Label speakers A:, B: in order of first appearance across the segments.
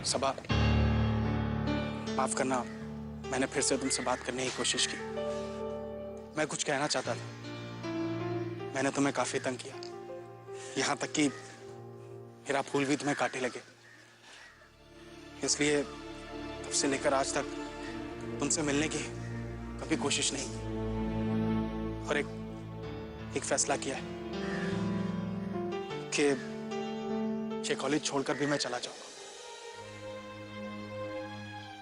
A: सबा, माफ करना, मैंने फिर से तुमसे बात करने की कोशिश की। मैं कुछ कहना चाहता था। मैंने तुम्हें काफी तंग किया, यहां तक कि मेरा फूल भी तुम्हें काटे लगे। इसलिए तब से लेकर आज तक तुमसे मिलने की कभी कोशिश नहीं की। और एक फैसला किया है कि ये कॉलेज छोड़कर भी मैं चला जाऊंगा।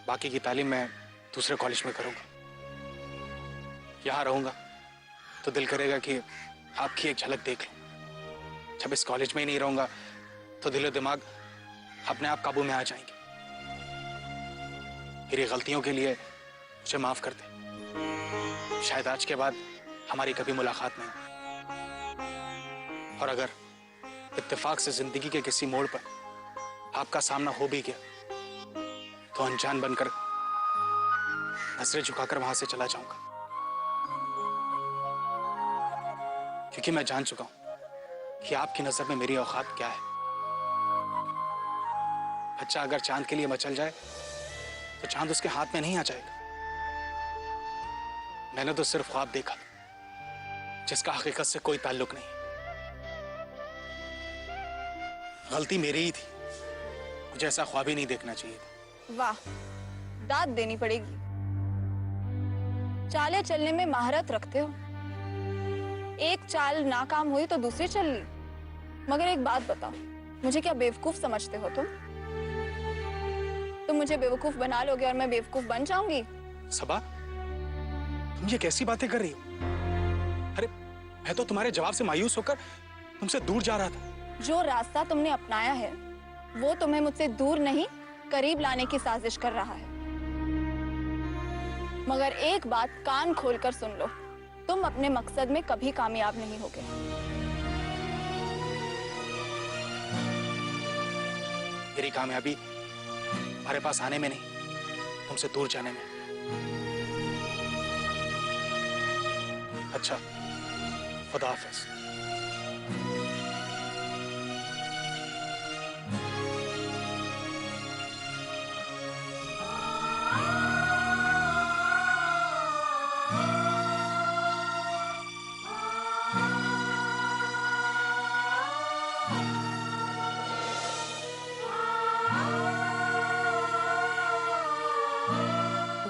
A: बाकी की तालीम मैं दूसरे कॉलेज में करूंगा। यहां रहूंगा तो दिल करेगा कि आपकी एक झलक देख लूं। जब इस कॉलेज में ही नहीं रहूंगा तो दिल और दिमाग अपने आप काबू में आ जाएंगे। मेरी गलतियों के लिए मुझे माफ कर दे। शायद आज के बाद हमारी कभी मुलाकात नहीं। और अगर इत्तेफाक से जिंदगी के किसी मोड़ पर आपका सामना हो भी गया तो अनजान बनकर नजरें झुकाकर वहां से चला जाऊंगा, क्योंकि मैं जान चुका हूं कि आपकी नजर में मेरी औकात क्या है। बच्चा अगर चांद के लिए मचल जाए तो चांद उसके हाथ में नहीं आ जाएगा। मैंने तो सिर्फ ख्वाब देखा जिसका हकीकत से कोई ताल्लुक नहीं। गलती मेरी ही थी, मुझे ऐसा ख्वाब ही नहीं देखना चाहिए था।
B: वाह, दाद देनी पड़ेगी। चालें चलने में महारत रखते हो। एक चाल नाकाम हुई तो दूसरी चल ली। मगर एक बात बताओ, मुझे क्या बेवकूफ समझते हो तुम? तुम मुझे बेवकूफ बना लोगे और मैं बेवकूफ बन जाऊंगी?
A: सबा, तुम ये कैसी बातें कर रही हो? अरे मैं तो तुम्हारे जवाब से मायूस होकर तुमसे दूर जा रहा था।
B: जो रास्ता तुमने अपनाया है वो तुम्हें मुझसे दूर नहीं करीब लाने की साजिश कर रहा है। मगर एक बात कान खोलकर सुन लो, तुम अपने मकसद में कभी कामयाब नहीं होगे।
A: मेरी कामयाबी हमारे पास आने में नहीं, तुमसे दूर जाने में। अच्छा, खुदा हाफिज।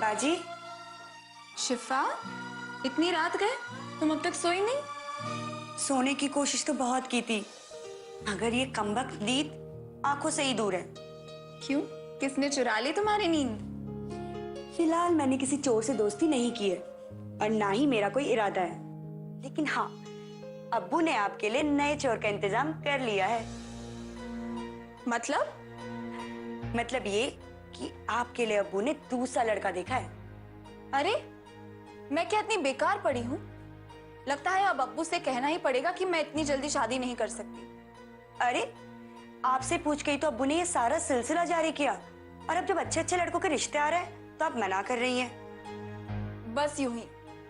C: बाजी,
B: शिफा, इतनी रात गए? तुम अब तक सोई नहीं?
C: सोने की कोशिश तो बहुत की थी, मगर ये कमबख्त नींद आंखों से ही दूर है।
B: क्यों? किसने चुरा ली तुम्हारी नींद?
C: फिलहाल मैंने किसी चोर से दोस्ती नहीं की है और ना ही मेरा कोई इरादा है। लेकिन हाँ, अब्बू ने आपके लिए नए चोर का इंतजाम कर लिया है। मतलब ये कि आपके लिए अब्बू ने दूसरा लड़का देखा है।
B: अरे, मैं क्या इतनी बेकार पड़ी हूँ? लगता है अब अब्बू से कहना ही पड़ेगा कि मैं इतनी जल्दी शादी नहीं कर सकती।
C: अरे, आपसे पूछ गई तो अब्बू ने ये सारा सिलसिला जारी किया, और अब जब अच्छे अच्छे लड़कों के रिश्ते आ रहे हैं तो आप मना कर रही हैं।
B: बस यूं ही,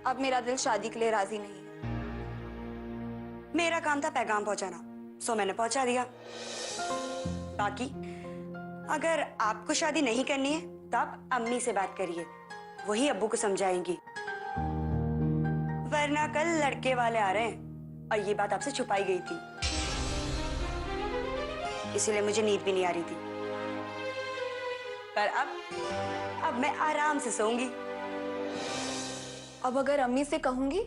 B: अब मेरा दिल शादी के लिए राजी नहीं है।
C: मेरा काम था पैगाम पहुंचाना, सो मैंने पहुंचा दिया। बाकी अगर आपको शादी नहीं करनी है तो आप अम्मी से बात करिए, वही अब्बू को समझाएंगी। वरना कल लड़के वाले आ रहे हैं और ये बात आपसे छुपाई गई थी, इसीलिए मुझे नींद भी नहीं आ रही थी। पर अब मैं आराम से सोऊंगी।
B: अब अगर अम्मी से कहूंगी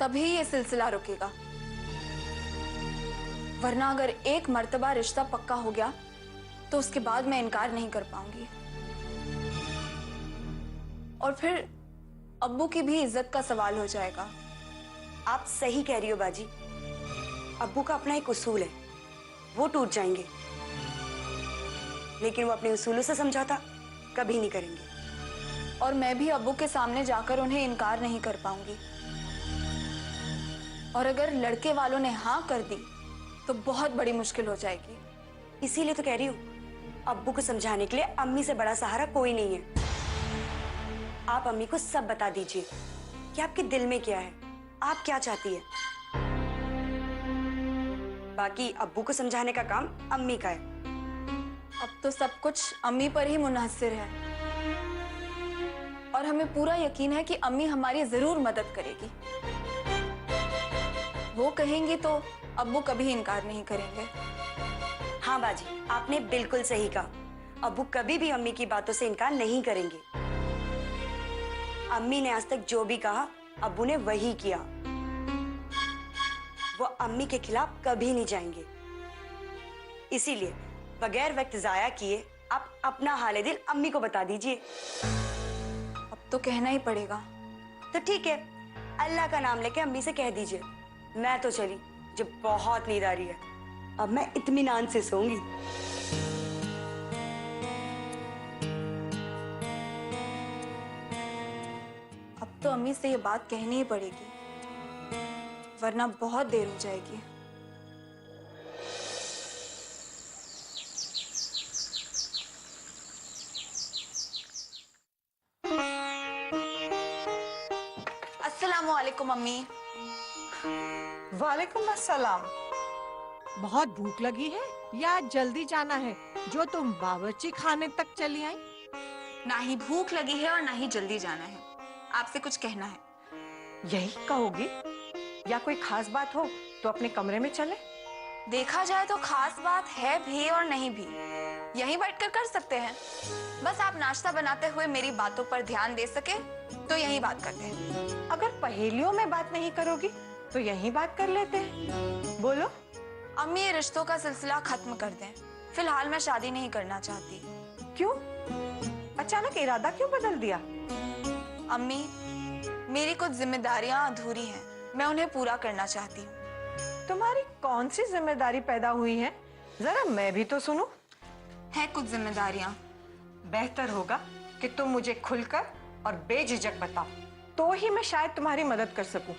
B: तभी ये सिलसिला रुकेगा, वरना अगर एक मर्तबा रिश्ता पक्का हो गया तो उसके बाद मैं इनकार नहीं कर पाऊंगी। और फिर अब्बू की भी इज्जत का सवाल हो जाएगा।
C: आप सही कह रही हो बाजी, अब्बू का अपना एक उसूल है, वो टूट जाएंगे, लेकिन वो अपने उसूलों से समझौता कभी नहीं करेंगे।
B: और मैं भी अब्बू के सामने जाकर उन्हें इनकार नहीं कर पाऊंगी। और अगर लड़के वालों ने हाँ कर दी तो बहुत बड़ी मुश्किल हो जाएगी।
C: इसीलिए तो कह रही हूँ, अब्बू को समझाने के लिए अम्मी से बड़ा सहारा कोई नहीं है। आप अम्मी को सब बता दीजिए कि आपके दिल में क्या है, आप क्या चाहती है। बाकी अब्बू को समझाने का काम अम्मी का है।
B: अब तो सब कुछ अम्मी पर ही मुनहसर है और हमें पूरा यकीन है कि अम्मी हमारी जरूर मदद करेगी। वो कहेंगी तो अब्बू कभी इनकार नहीं करेंगे।
C: हाँ बाजी, आपने बिल्कुल सही कहा। अब्बू कभी भी अम्मी की बातों से इनकार नहीं करेंगे। अम्मी ने आज तक जो भी कहा अब्बू ने वही किया। वो अम्मी के खिलाफ कभी नहीं जाएंगे। इसीलिए बगैर वक्त जाया किए आप अपना हाले दिल अम्मी को बता दीजिए।
B: अब तो कहना ही पड़ेगा।
C: तो ठीक है, अल्लाह का नाम लेके अम्मी से कह दीजिए। मैं तो चली, जब बहुत नींद आ रही है। अब मैं इत्मीनान से सोऊंगी।
B: अब तो अम्मी से ये बात कहनी ही पड़ेगी, वरना बहुत देर हो जाएगी। अस्सलामु अलैकुम अम्मी।
D: वालेकुम अस्सलाम। बहुत भूख लगी है या जल्दी जाना है जो तुम बावर्ची खाने तक चली आई?
B: ना ही भूख लगी है और ना ही जल्दी जाना है। आपसे कुछ कहना है।
D: यही कहोगी या कोई खास बात हो तो अपने कमरे में चले?
B: देखा जाए तो खास बात है भी और नहीं भी, यहीं बैठकर कर सकते हैं। बस आप नाश्ता बनाते हुए मेरी बातों पर ध्यान दे सके तो यहीं बात करते हैं।
D: अगर पहेलियों में बात नहीं करोगी तो यहीं बात कर लेते हैं। बोलो।
B: अम्मी ये रिश्तों का सिलसिला खत्म कर दें। फिलहाल मैं शादी नहीं करना चाहती।
D: क्यों? अचानक इरादा क्यों बदल दिया?
B: अम्मी, मेरी कुछ जिम्मेदारियां अधूरी हैं, मैं उन्हें पूरा करना चाहती हूँ।
D: तुम्हारी कौन सी जिम्मेदारी पैदा हुई है? जरा मैं भी तो सुनूं।
B: है कुछ जिम्मेदारियां।
D: बेहतर होगा कि तुम मुझे खुलकर और बेझिझक बताओ, तो ही मैं शायद तुम्हारी मदद कर सकूं।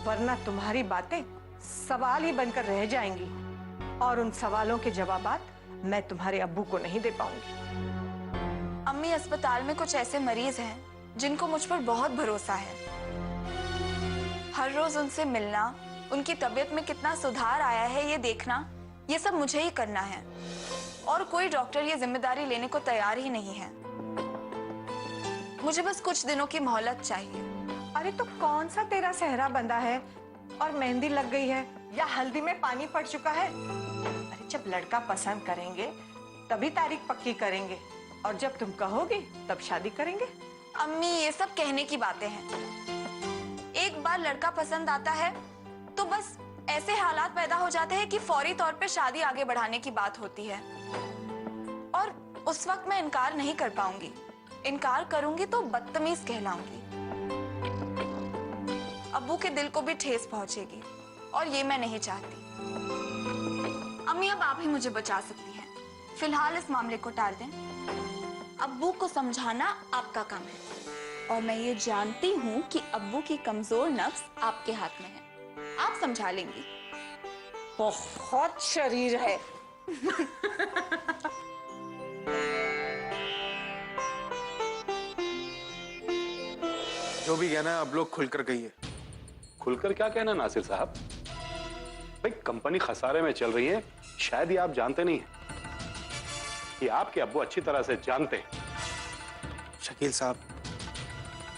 D: वरना तुम्हारी बातें सवाल ही बनकर रह जाएंगी और उन सवालों के जवाबात मैं तुम्हारे अब्बू को नहीं दे पाऊंगी।
B: अम्मी, अस्पताल में कुछ ऐसे मरीज हैं जिनको मुझ पर बहुत भरोसा है। हर रोज उनसे मिलना, उनकी तबीयत में कितना सुधार आया है ये देखना, ये सब मुझे ही करना है और कोई डॉक्टर ये जिम्मेदारी लेने को तैयार ही नहीं है। मुझे बस कुछ दिनों की मोहलत चाहिए।
D: अरे तो कौन सा तेरा सेहरा बंधा है और मेहंदी लग गई है या हल्दी में पानी पड़ चुका है? अरे जब लड़का पसंद करेंगे तभी तारीख पक्की करेंगे और जब तुम कहोगी तब शादी करेंगे।
B: अम्मी, ये सब कहने की बातें हैं। एक बार लड़का पसंद आता है तो बस ऐसे हालात पैदा हो जाते हैं कि फौरी तौर पे शादी आगे बढ़ाने की बात होती है और उस वक्त मैं इनकार नहीं कर पाऊंगी। इनकार करूंगी तो बदतमीज कहलाऊंगी। अब्बू के दिल को भी ठेस पहुंचेगी और ये मैं नहीं चाहती। अम्मी, अब आप ही मुझे बचा सकती हैं। फिलहाल इस मामले को टाल दें। अब्बू को समझाना आपका काम है और मैं ये जानती हूँ कि अब्बू की कमजोर नफ्स आपके हाथ में है। आप समझा लेंगी।
D: बहुत शरीर है।
A: जो भी कहना है अब लोग खुलकर कहिए।
E: खुलकर क्या कहना नासिर साहब? भाई कंपनी खसारे में चल रही है, शायद ये आप जानते नहीं हैं कि आपके अब्बू अच्छी तरह से जानते हैं।
A: शकील साहब,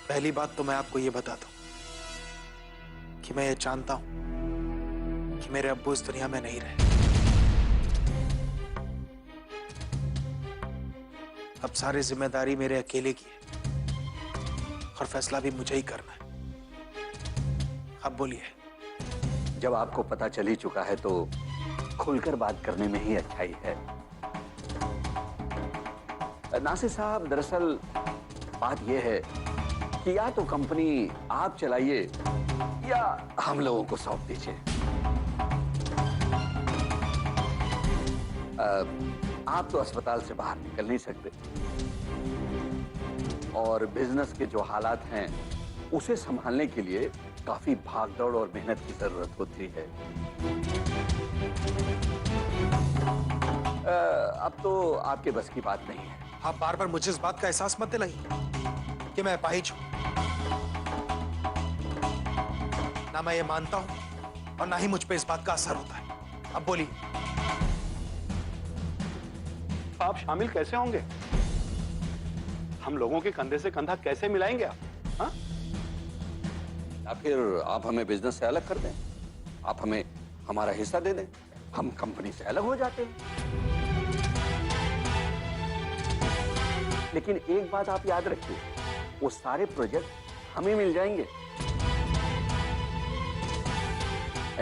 A: पहली बात तो मैं आपको ये बता दूं कि मैं ये जानता हूं कि मेरे अब्बू इस दुनिया में नहीं रहे। अब सारी जिम्मेदारी मेरे अकेले की है और फैसला भी मुझे ही करना है। अब बोलिए।
F: जब आपको पता चल ही चुका है तो खुलकर बात करने में ही अच्छाई है। नासिर साहब, दरअसल बात यह है कि या तो कंपनी आप चलाइए या हम लोगों को सौंप दीजिए। आप तो अस्पताल से बाहर निकल नहीं सकते और बिजनेस के जो हालात हैं उसे संभालने के लिए काफी भागदौड़ और मेहनत की जरूरत होती है। अब तो आपके बस की बात नहीं है।
A: आप बार बार मुझे इस बात का एहसास मत दिलाइए कि मैं अपाहिज हूं। ना मैं ये मानता हूं और ना ही मुझ पे इस बात का असर होता है। अब बोलिए।
E: आप शामिल कैसे होंगे? हम लोगों के कंधे से कंधा कैसे मिलाएंगे आप? हाँ?
F: या फिर आप हमें बिजनेस से अलग कर दें, आप हमें हमारा हिस्सा दे दें, हम कंपनी से अलग हो जाते हैं। लेकिन एक बात आप याद रखिए, वो सारे प्रोजेक्ट हमें मिल जाएंगे।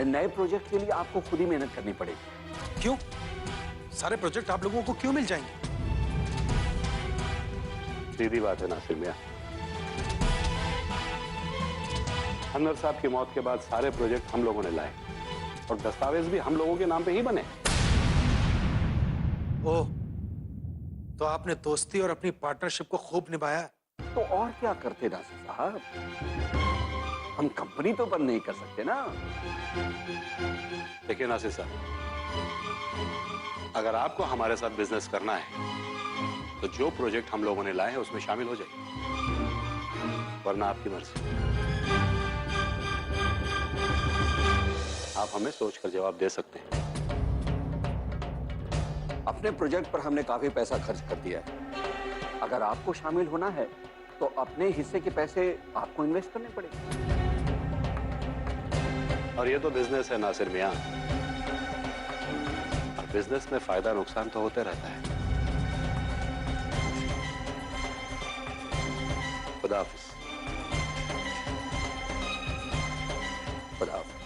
F: नए प्रोजेक्ट के लिए आपको खुद ही मेहनत करनी पड़ेगी।
A: क्यों? सारे प्रोजेक्ट आप लोगों को क्यों मिल जाएंगे?
E: सीधी बात है नासिर मियां, अनवर साहब की मौत के बाद सारे प्रोजेक्ट हम लोगों ने लाए और दस्तावेज भी हम लोगों के नाम पे ही बने।
A: ओह, तो आपने दोस्ती और अपनी पार्टनरशिप को खूब निभाया।
F: तो और क्या करते नासिर साहब, हम कंपनी तो बंद नहीं कर सकते ना।
E: देखिए नासिर साहब, अगर आपको हमारे साथ बिजनेस करना है तो जो प्रोजेक्ट हम लोगों ने लाए हैं उसमें शामिल हो जाइए, वरना आपकी मर्जी। आप हमें सोचकर जवाब दे सकते हैं।
F: अपने प्रोजेक्ट पर हमने काफी पैसा खर्च कर दिया है। अगर आपको शामिल होना है तो अपने हिस्से के पैसे आपको इन्वेस्ट करने पड़ेंगे।
E: और ये तो बिजनेस है नासिर मियां, और बिजनेस में फायदा नुकसान तो होते रहता है। खुदा हाफिज।
F: खुदा हाफिज।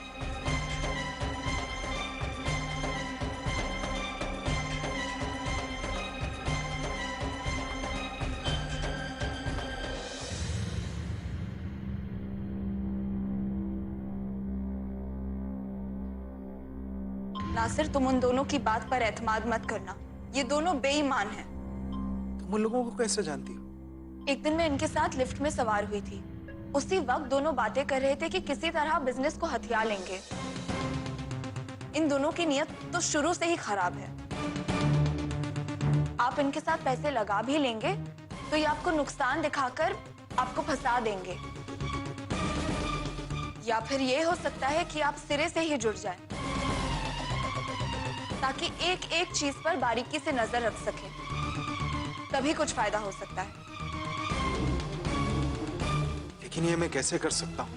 B: नासिर, तुम उन दोनों की बात पर एतमाद मत करना, ये दोनों बेईमान हैं।
A: तुम उन लोगों को कैसे जानती हो?
B: एक दिन मैं इनके साथ लिफ्ट में सवार हुई थी। उसी वक्त दोनों बातें कर रहे थे कि किसी तरह बिजनेस को हथिया लेंगे। इन दोनों की नीयत तो शुरू से ही खराब है। आप इनके साथ पैसे लगा भी लेंगे तो ये आपको नुकसान दिखाकर आपको फंसा देंगे, या फिर ये हो सकता है कि आप सिरे से ही जुड़ जाएं, ताकि एक एक चीज पर बारीकी से नजर रख सके, तभी कुछ फायदा हो सकता है।
A: लेकिन ये मैं कैसे कर सकता हूँ?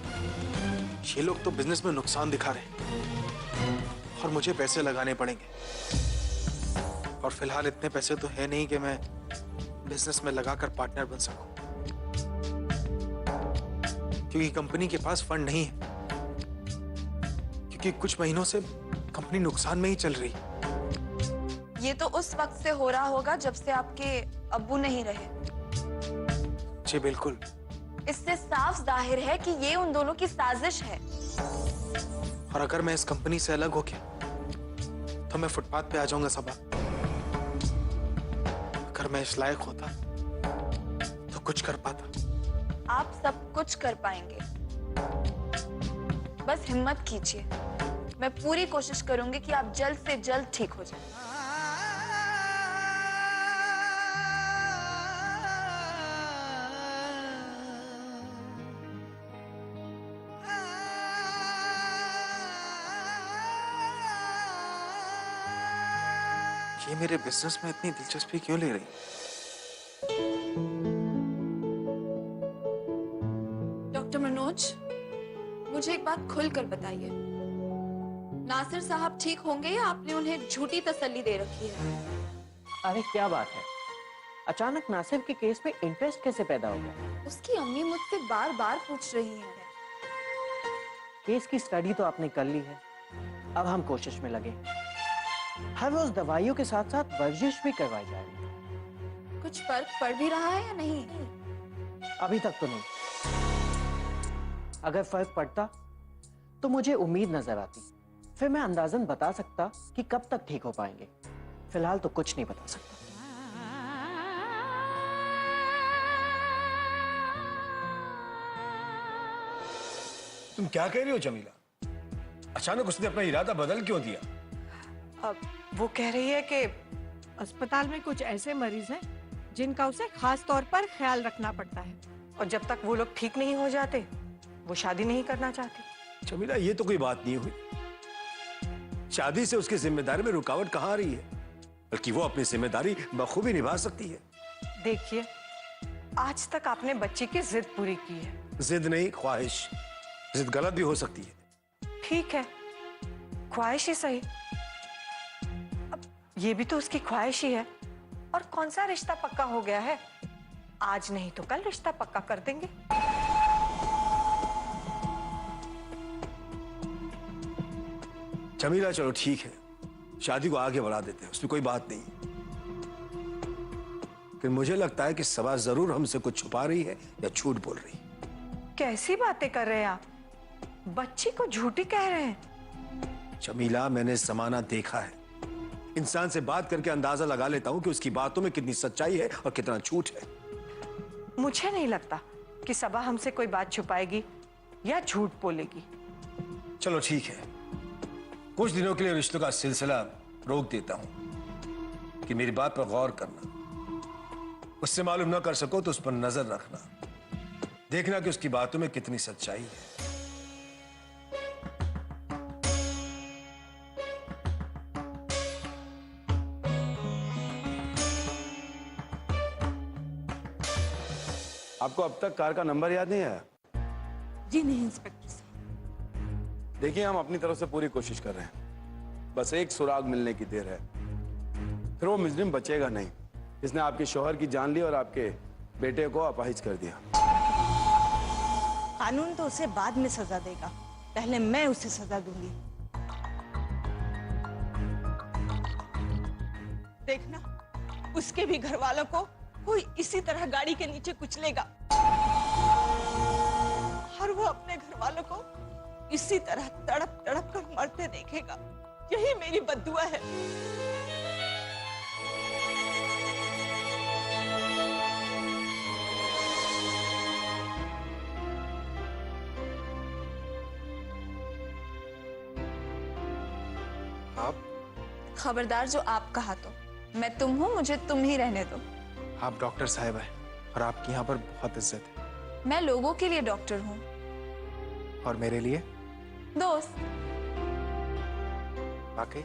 A: ये लोग तो बिजनेस में नुकसान दिखा रहे हैं और मुझे पैसे लगाने पड़ेंगे, और फिलहाल इतने पैसे तो है नहीं कि मैं बिजनेस में लगाकर पार्टनर बन सकूं, क्योंकि कंपनी के पास फंड नहीं है, क्योंकि कुछ महीनों से कंपनी नुकसान में ही चल रही है।
B: ये तो उस वक्त से हो रहा होगा जब से आपके अब्बू नहीं रहे।
A: जी बिल्कुल।
B: इससे साफ जाहिर है कि ये उन दोनों की साजिश है।
A: और अगर मैं इस कंपनी से अलग हो गया तो मैं फुटपाथ पे आ जाऊंगा सबा। अगर मैं इस लायक होता तो कुछ कर पाता।
B: आप सब कुछ कर पाएंगे, बस हिम्मत कीजिए। मैं पूरी कोशिश करूंगी कि आप जल्द से जल्द ठीक हो जाएं।
A: ये मेरे बिजनेस में इतनी दिलचस्पी क्यों ले रही?
B: डॉक्टर मनोज, मुझे एक बात खुलकर बताइए, नासिर साहब ठीक होंगे या आपने उन्हें झूठी तसल्ली दे रखी है?
G: अरे क्या बात है, अचानक नासिर के केस में इंटरेस्ट कैसे पैदा हो गया?
B: उसकी अम्मी मुझसे बार बार पूछ रही हैं।
G: केस की स्टडी तो आपने कर ली है, अब हम कोशिश में लगे। हर रोज दवाइयों के साथ साथ वर्जिश भी करवाई जाएगी।
B: कुछ फर्क पड़ भी रहा है या नहीं?
G: अभी तक तो नहीं। अगर फर्क पड़ता तो मुझे उम्मीद नजर आती, फिर मैं अंदाजन बता सकता कि कब तक ठीक हो पाएंगे। फिलहाल तो कुछ नहीं बता सकता।
H: तुम क्या कह रही हो जमीला? अचानक उसने अपना इरादा बदल क्यों दिया?
D: अब वो कह रही है कि अस्पताल में कुछ ऐसे मरीज हैं जिनका उसे खास तौर पर ख्याल रखना पड़ता है, और जब तक वो लोग ठीक नहीं हो जाते वो शादी नहीं करना चाहती।
H: जमीला, ये तो कोई बात नहीं हुई। शादी से उसकी जिम्मेदारी में रुकावट कहाँ आ रही है? बल्कि वो अपनी जिम्मेदारी बखूबी निभा सकती है।
D: देखिए, आज तक आपने बच्ची की जिद पूरी की है।
H: जिद नहीं, ख्वाहिश। जिद गलत भी हो सकती है।
D: ठीक है, ख्वाहिश ही सही। अब ये भी तो उसकी ख्वाहिश ही है। और कौन सा रिश्ता पक्का हो गया है? आज नहीं तो कल रिश्ता पक्का कर देंगे।
H: जमीला, चलो ठीक है, शादी को आगे बढ़ा देते हैं, उसमें कोई बात नहीं। लेकिन मुझे लगता है कि सबा जरूर हमसे कुछ छुपा रही है या झूठ बोल रही है।
D: कैसी बातें कर रहे हैं आप? बच्ची को झूठी कह रहे हैं?
H: जमीला, मैंने जमाना देखा है। इंसान से बात करके अंदाजा लगा लेता हूं कि उसकी बातों में कितनी सच्चाई है और कितना झूठ है।
D: मुझे नहीं लगता कि सबा हमसे कोई बात छुपाएगी या झूठ बोलेगी।
H: चलो ठीक है, कुछ दिनों के लिए रिश्तों का सिलसिला रोक देता हूं कि मेरी बात पर गौर करना। उससे मालूम ना कर सको तो उस पर नजर रखना, देखना कि उसकी बातों में कितनी सच्चाई है।
E: आपको अब तक कार का नंबर याद नहीं आया?
I: जी नहीं इंस्पेक्टर साहब।
E: देखिए, हम अपनी तरफ से पूरी कोशिश कर रहे हैं, बस एक सुराग मिलने की देर है। फिर वो मुजरिम बचेगा नहीं, इसने आपके शौहर की जान ली और आपके बेटे को अपाहिज कर दिया।
I: कानून तो उसे बाद में सजा देगा, पहले मैं उसे सजा दूंगी। देखना, उसके भी घर वालों को कोई इसी तरह गाड़ी के नीचे कुचलेगा और वो अपने घर वालों को इसी तरह तड़प तड़प कर मरते देखेगा। यही मेरी बद्दुआ है।
A: आप
B: खबरदार, जो आप कहा तो। मैं तुम हूँ, मुझे तुम ही रहने दो।
A: आप डॉक्टर साहब हैं और आपकी यहाँ पर बहुत इज्जत है।
B: मैं लोगों के लिए डॉक्टर हूँ।
A: और मेरे लिए
B: दोस्त।
A: वाकई?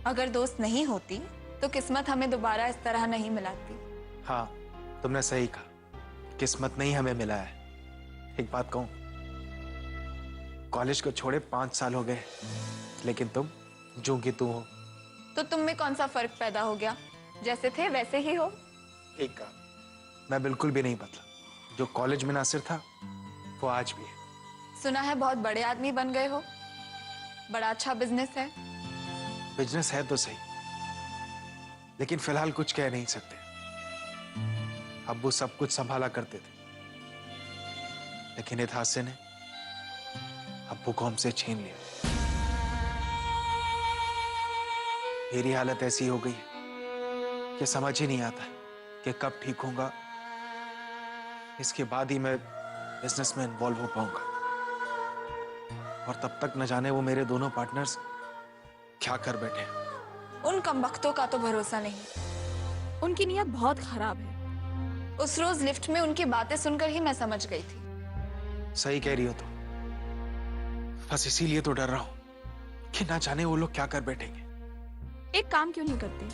B: अगर दोस्त नहीं होती तो किस्मत हमें दोबारा इस तरह नहीं मिलाती।
A: हाँ, तुमने सही कहा, किस्मत नहीं हमें मिला है। एक बात कहूं, कॉलेज को छोड़े 5 साल हो गए, लेकिन तुम जो कि तू हो।
B: तो तुम में कौन सा फर्क पैदा हो गया? जैसे थे वैसे ही हो।
A: एक कहा, मैं बिल्कुल भी नहीं बदला। जो कॉलेज में नासिर था वो आज भी है।
B: सुना है बहुत बड़े आदमी बन गए हो, बड़ा अच्छा बिजनेस है।
A: बिजनेस है तो सही, लेकिन फिलहाल कुछ कह नहीं सकते। अब्बू सब कुछ संभाला करते थे, लेकिन इस हादसे ने अब्बू को हमसे छीन लिया। मेरी हालत ऐसी हो गई है कि समझ ही नहीं आता कि कब ठीक होऊंगा। इसके बाद ही मैं बिजनेस में इन्वॉल्व हो पाऊंगा, और तब तक न जाने वो मेरे दोनों पार्टनर्स क्या कर बैठे।
B: उन कमबख्तों का तो भरोसा नहीं, उनकी नीयत बहुत खराब है। उस रोज लिफ्ट में उनकी बातें सुनकर ही मैं समझ गई थी।
A: सही कह रही हो तुम, बस इसीलिए तो डर रहा हूं कि ना जाने वो लोग क्या कर बैठेंगे।
B: एक काम क्यों नहीं करते,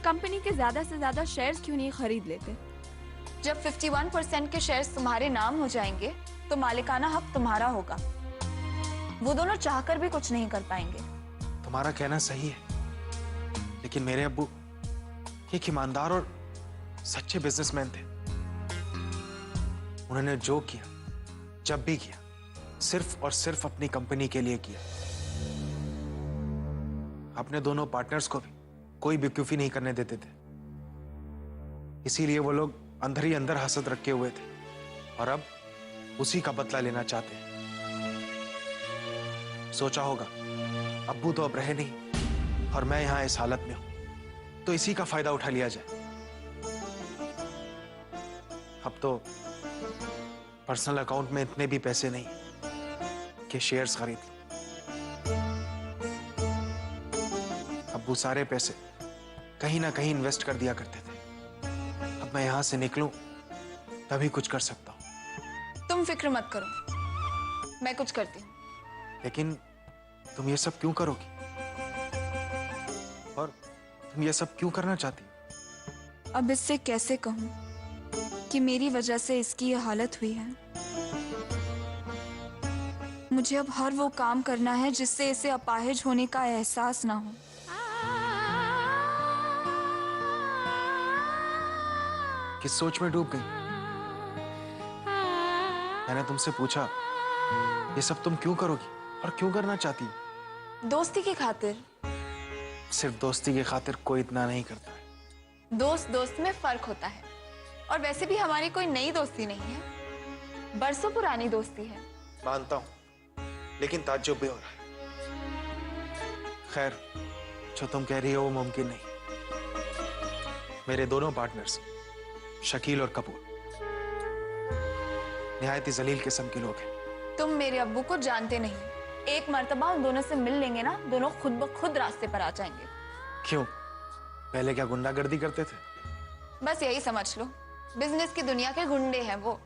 B: कंपनी के ज्यादा से ज्यादा शेयर्स क्यों नहीं खरीद लेते? जब 51% के शेयर्स तुम्हारे नाम हो जाएंगे तो मालिकाना हक तुम्हारा होगा। वो दोनों चाहकर भी कुछ नहीं कर पाएंगे।
A: तुम्हारा कहना सही है, लेकिन मेरे अब्बू एक ईमानदार और सच्चे बिजनेसमैन थे। उन्होंने जो किया, जब भी किया, सिर्फ और सिर्फ अपनी कंपनी के लिए किया। अपने दोनों पार्टनर्स को भी कोई बेवकूफी नहीं करने देते थे। इसीलिए वो लोग अंदर ही अंदर हसद रखे हुए थे, और अब उसी का बदला लेना चाहते हैं। सोचा होगा अब्बू तो अब रहे नहीं और मैं यहां इस हालत में हूं, तो इसी का फायदा उठा लिया जाए। अब तो पर्सनल अकाउंट में इतने भी पैसे नहीं कि शेयर्स खरीद लूं। अब्बू सारे पैसे कहीं ना कहीं इन्वेस्ट कर दिया करते थे। अब मैं यहां से निकलूं तभी कुछ कर सकता हूं।
B: तुम फिक्र मत करो, मैं कुछ करती हूँ।
A: लेकिन तुम ये सब क्यों करोगी? और तुम ये सब क्यों करना चाहती?
B: अब इससे कैसे कहूं कि मेरी वजह से इसकी ये हालत हुई है। मुझे अब हर वो काम करना है जिससे इसे अपाहिज होने का एहसास ना हो।
A: किस सोच में डूब गई? मैंने तुमसे पूछा ये सब तुम क्यों करोगी और क्यों करना चाहती हो?
B: दोस्ती की खातिर।
A: सिर्फ दोस्ती की खातिर कोई इतना नहीं करता है।
B: दोस्त दोस्त में फर्क होता है, और वैसे भी हमारी कोई नई दोस्ती नहीं है, बरसों पुरानी दोस्ती है।
A: मानता हूं, लेकिन ताज्जुब भी हो रहा है। खैर, जो तुम कह रही हो वो मुमकिन नहीं। मेरे दोनों पार्टनर्स शकील और कपूर निहायत ही जलील किस्म के लोग हैं।
B: तुम मेरे अब्बू को जानते नहीं। एक मर्तबा उन दोनों से मिल लेंगे ना, दोनों खुद ब खुद रास्ते पर आ जाएंगे।
A: क्यों? पहले क्या गुंडागर्दी करते थे?
B: बस यही समझ लो, बिजनेस की दुनिया के गुंडे हैं वो।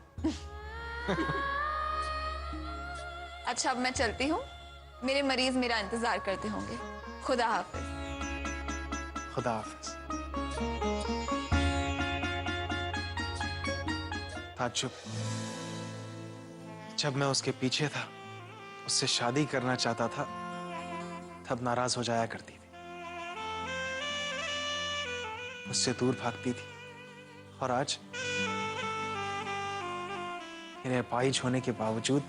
B: अच्छा, अब मैं चलती हूँ। मेरे मरीज मेरा इंतजार करते होंगे। खुदा हाफिज।
A: खुदा हाफिज। ताज्जुब, जब मैं उसके पीछे था, उससे शादी करना चाहता था, तब नाराज हो जाया करती थी, उससे दूर भागती थी। और आज मेरे अपाहिज होने के बावजूद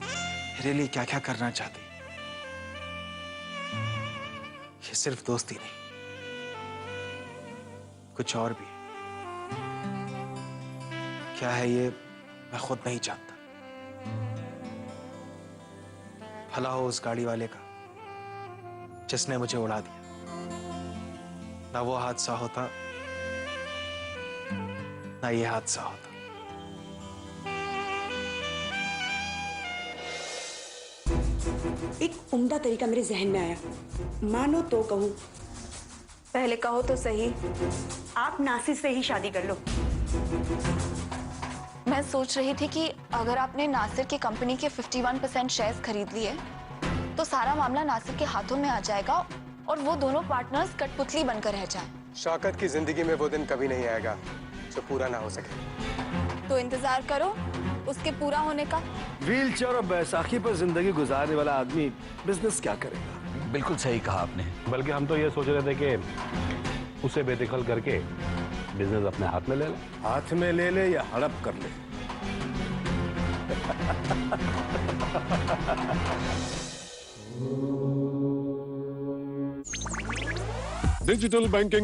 A: मेरे लिए क्या क्या करना चाहती। ये सिर्फ दोस्ती नहीं, कुछ और भी। क्या है ये मैं खुद नहीं जानता। भला हो उस गाड़ी वाले का जिसने मुझे उड़ा दिया। ना वो हादसा होता, ना ये हादसा होता।
C: एक उम्दा तरीका मेरे जहन में आया, मानो तो कहूं।
B: पहले कहो तो सही।
C: आप नासिर से ही शादी कर लो।
B: मैं सोच रही थी कि अगर आपने नासिर की कंपनी के 51% शेयर्स खरीद लिए तो सारा मामला नासिर के हाथों में आ जाएगा और वो दोनों पार्टनर्स कठपुतली बनकर रह जाएं।
J: शौकत की जिंदगी में वो दिन कभी नहीं आएगा जो पूरा ना हो सके।
B: तो इंतजार करो उसके पूरा होने का।
E: व्हील चेयर और बैसाखी पर जिंदगी गुजारने वाला आदमी बिजनेस क्या करेगा?
F: बिल्कुल सही कहा आपने।
K: बल्कि हम तो ये सोच रहे थे कि उसे बेदखल करके बिजनेस अपने हाथ में ले ले।
E: हाथ में ले ले या हड़प कर ले।
L: Digital banking